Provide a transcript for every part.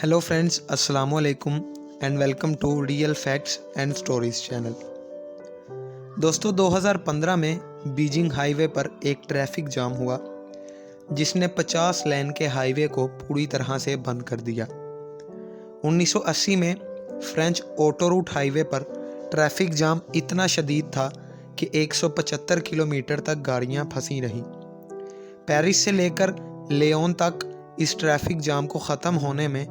Hello friends, अस्सलाम वालेकुम and welcome to real facts and stories channel. दोस्तों, 2015 में बीजिंग हाईवे पर एक ट्रैफिक जाम हुआ जिसने 50 लेन के हाईवे को पूरी तरह से बंद कर दिया। 1980 में फ्रेंच ऑटोरूट हाईवे पर ट्रैफिक जाम इतना शदीद था कि 175 किलोमीटर तक गाड़ियां फंसी रहीं। पेरिस से लेकर लियोन तक इस ट्रैफिक जाम को ख़त्म होने में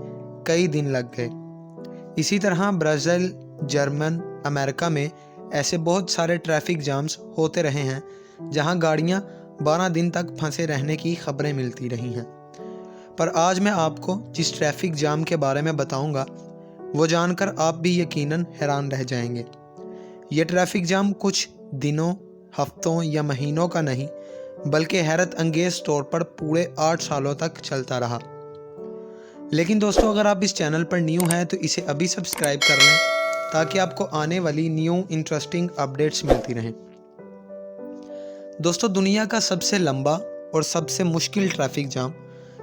कई दिन लग गए। इसी तरह ब्राज़ील, जर्मन, अमेरिका में ऐसे बहुत सारे ट्रैफिक जाम्स होते रहे हैं जहां गाड़ियां 12 दिन तक फंसे रहने की खबरें मिलती रही हैं। पर आज मैं आपको जिस ट्रैफिक जाम के बारे में बताऊंगा वो जानकर आप भी यकीनन हैरान रह जाएंगे। ये ट्रैफिक जाम कुछ दिनों, हफ्तों या महीनों का नहीं बल्कि हैरत अंगेज़ तौर पर पूरे 8 सालों तक चलता रहा। लेकिन दोस्तों, अगर आप इस चैनल पर न्यू हैं तो इसे अभी सब्सक्राइब कर लें ताकि आपको आने वाली न्यू इंटरेस्टिंग अपडेट्स मिलती रहें। दोस्तों, दुनिया का सबसे लंबा और सबसे मुश्किल ट्रैफिक जाम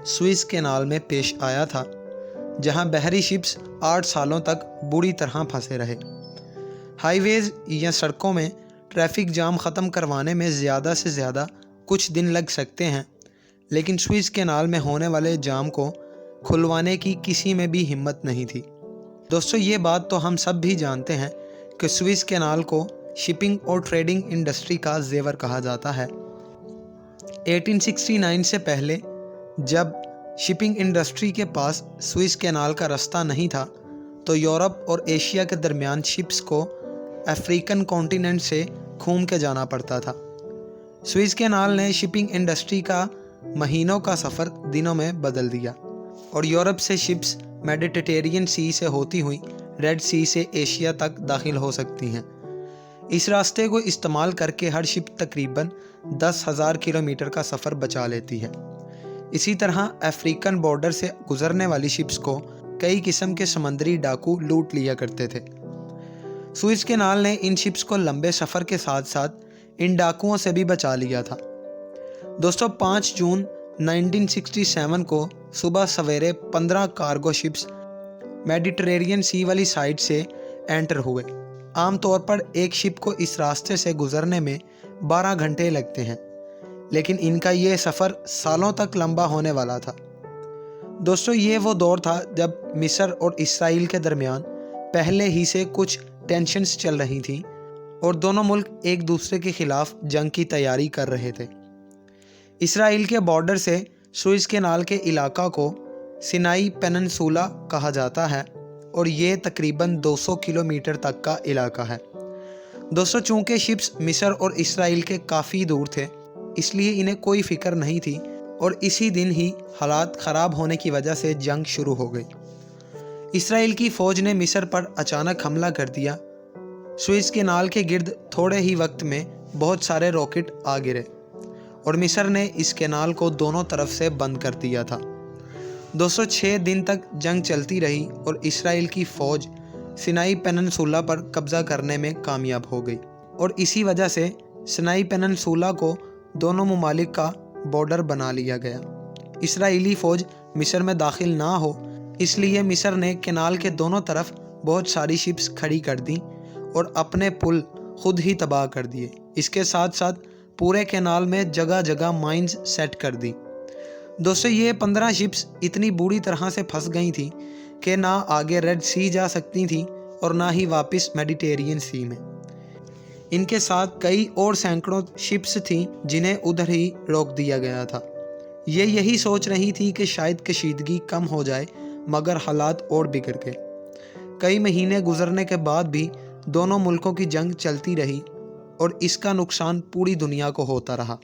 सुएज़ कैनाल में पेश आया था, जहां बहरी शिप्स 8 सालों तक बुरी तरह फंसे रहे। हाईवेज या सड़कों में ट्रैफिक जाम ख़त्म करवाने में ज़्यादा से ज़्यादा कुछ दिन लग सकते हैं, लेकिन सुएज़ कैनाल में होने वाले जाम को खुलवाने की किसी में भी हिम्मत नहीं थी। दोस्तों, ये बात तो हम सब भी जानते हैं कि सुएज़ कैनाल को शिपिंग और ट्रेडिंग इंडस्ट्री का ज़ेवर कहा जाता है। 1869 से पहले जब शिपिंग इंडस्ट्री के पास सुएज़ कैनाल का रास्ता नहीं था तो यूरोप और एशिया के दरमियान शिप्स को अफ्रीकन कॉन्टिनेंट से घूम के जाना पड़ता था। सुएज़ कैनाल ने शिपिंग इंडस्ट्री का महीनों का सफ़र दिनों में बदल दिया और यूरोप से शिप्स मेडिटेरेनियन सी से होती हुई रेड सी से एशिया तक दाखिल हो सकती हैं। इस रास्ते को इस्तेमाल करके हर शिप तकरीबन 10,000 किलोमीटर का सफ़र बचा लेती है। इसी तरह अफ्रीकन बॉर्डर से गुजरने वाली शिप्स को कई किस्म के समंदरी डाकू लूट लिया करते थे। सुएज़ कैनाल ने इन शिप्स को लंबे सफ़र के साथ साथ इन डाकुओं से भी बचा लिया था। दोस्तों, 5 जून 1967 को सुबह सवेरे 15 कार्गो शिप्स मेडिटेरेनियन सी वाली साइड से एंटर हुए। आमतौर पर एक शिप को इस रास्ते से गुजरने में 12 घंटे लगते हैं, लेकिन इनका ये सफ़र सालों तक लंबा होने वाला था। दोस्तों, ये वो दौर था जब मिस्र और इसराइल के दरमियान पहले ही से कुछ टेंशन्स चल रही थी और दोनों मुल्क एक दूसरे के खिलाफ जंग की तैयारी कर रहे थे। इसराइल के बॉर्डर से सुएज़ कैनाल के इलाका को सिनाई पेनिनसुला कहा जाता है और ये तकरीबन 200 किलोमीटर तक का इलाका है। दोस्तों, चूँकि शिप्स मिस्र और इसराइल के काफ़ी दूर थे इसलिए इन्हें कोई फ़िक्र नहीं थी और इसी दिन ही हालात ख़राब होने की वजह से जंग शुरू हो गई। इसराइल की फ़ौज ने मिस्र पर अचानक हमला कर दिया। सुएज़ कैनाल के गिर्द थोड़े ही वक्त में बहुत सारे रॉकेट आ गिरे और मिस्र ने इस कैनाल को दोनों तरफ से बंद कर दिया था। दोस्तों, 6 दिन तक जंग चलती रही और इसराइल की फ़ौज सिनाई पेनिनसुला पर कब्ज़ा करने में कामयाब हो गई और इसी वजह से सिनाई पेनिनसुला को दोनों ममालिक का बॉर्डर बना लिया गया। इसराइली फ़ौज मिस्र में दाखिल ना हो इसलिए मिस्र ने कैनाल के दोनों तरफ बहुत सारी शिप्स खड़ी कर दी और अपने पुल खुद ही तबाह कर दिए। इसके साथ साथ पूरे कैनाल में जगह जगह माइंस सेट कर दी। दोस्तों, ये 15 शिप्स इतनी बुरी तरह से फंस गई थी कि ना आगे रेड सी जा सकती थी और ना ही वापस मेडिटेरेनियन सी में। इनके साथ कई और सैकड़ों शिप्स थीं जिन्हें उधर ही रोक दिया गया था। ये यही सोच रही थी कि शायद कशीदगी कम हो जाए, मगर हालात और बिगड़ गए। कई महीने गुजरने के बाद भी दोनों मुल्कों की जंग चलती रही और इसका नुकसान पूरी दुनिया को होता रहा।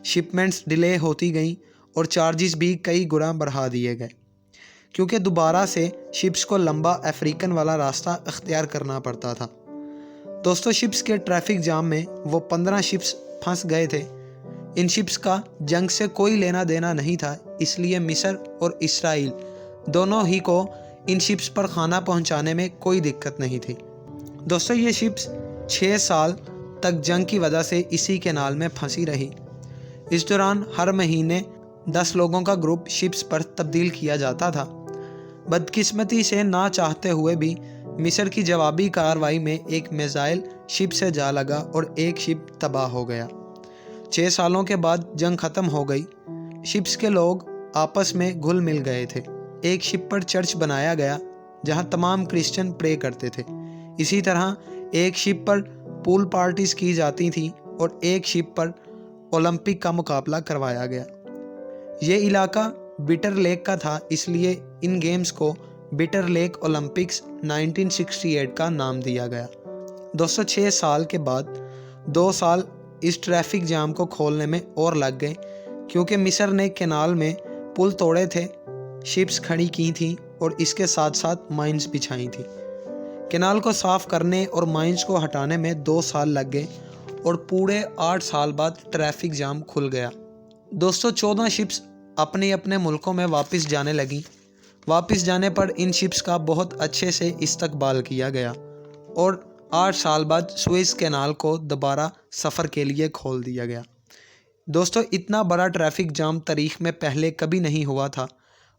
शिपमेंट्स डिले होती गईं और चार्जेस भी कई गुना बढ़ा दिए गए क्योंकि दोबारा से शिप्स को लंबा अफ्रीकन वाला रास्ता अख्तियार करना पड़ता था। दोस्तों, शिप्स के ट्रैफिक जाम में वो 15 शिप्स फंस गए थे। इन शिप्स का जंग से कोई लेना देना नहीं था, इसलिए मिस्र और इसराइल दोनों ही को इन शिप्स पर खाना पहुंचाने में कोई दिक्कत नहीं थी। दोस्तों, ये शिप्स 6 साल तक जंग की वजह से इसी कैनाल में फंसी रही। इस दौरान हर महीने 10 लोगों का ग्रुप शिप्स पर तब्दील किया जाता था। बदकिस्मती से ना चाहते हुए भी मिस्र की जवाबी कार्रवाई में एक मिसाइल शिप से जा लगा और एक शिप तबाह हो गया। 6 सालों के बाद जंग ख़त्म हो गई। शिप्स के लोग आपस में घुल मिल गए थे। एक शिप पर चर्च बनाया गया जहां तमाम क्रिश्चियन प्रे करते थे। इसी तरह एक शिप पर पूल पार्टीज की जाती थी और एक शिप पर ओलंपिक का मुकाबला करवाया गया। ये इलाका बिटर लेक का था, इसलिए इन गेम्स को बिटर लेक ओलंपिक्स 1968 का नाम दिया गया। 206 साल के बाद 2 साल इस ट्रैफिक जाम को खोलने में और लग गए, क्योंकि मिस्र ने कैनाल में पुल तोड़े थे, शिप्स खड़ी की थी और इसके साथ साथ माइंस बिछाई थी। कैनाल को साफ करने और माइंस को हटाने में 2 साल लग गए और पूरे 8 साल बाद ट्रैफिक जाम खुल गया। दोस्तों, 14 शिप्स अपने अपने मुल्कों में वापस जाने लगी। वापस जाने पर इन शिप्स का बहुत अच्छे से इस्तकबाल किया गया और 8 साल बाद सुएज़ कैनाल को दोबारा सफ़र के लिए खोल दिया गया। दोस्तों, इतना बड़ा ट्रैफिक जाम तारीख़ में पहले कभी नहीं हुआ था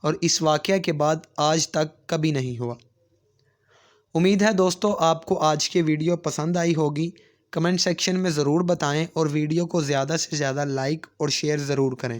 और इस वाक़या के बाद आज तक कभी नहीं हुआ। उम्मीद है दोस्तों आपको आज की वीडियो पसंद आई होगी। कमेंट सेक्शन में ज़रूर बताएं और वीडियो को ज़्यादा से ज़्यादा लाइक और शेयर ज़रूर करें।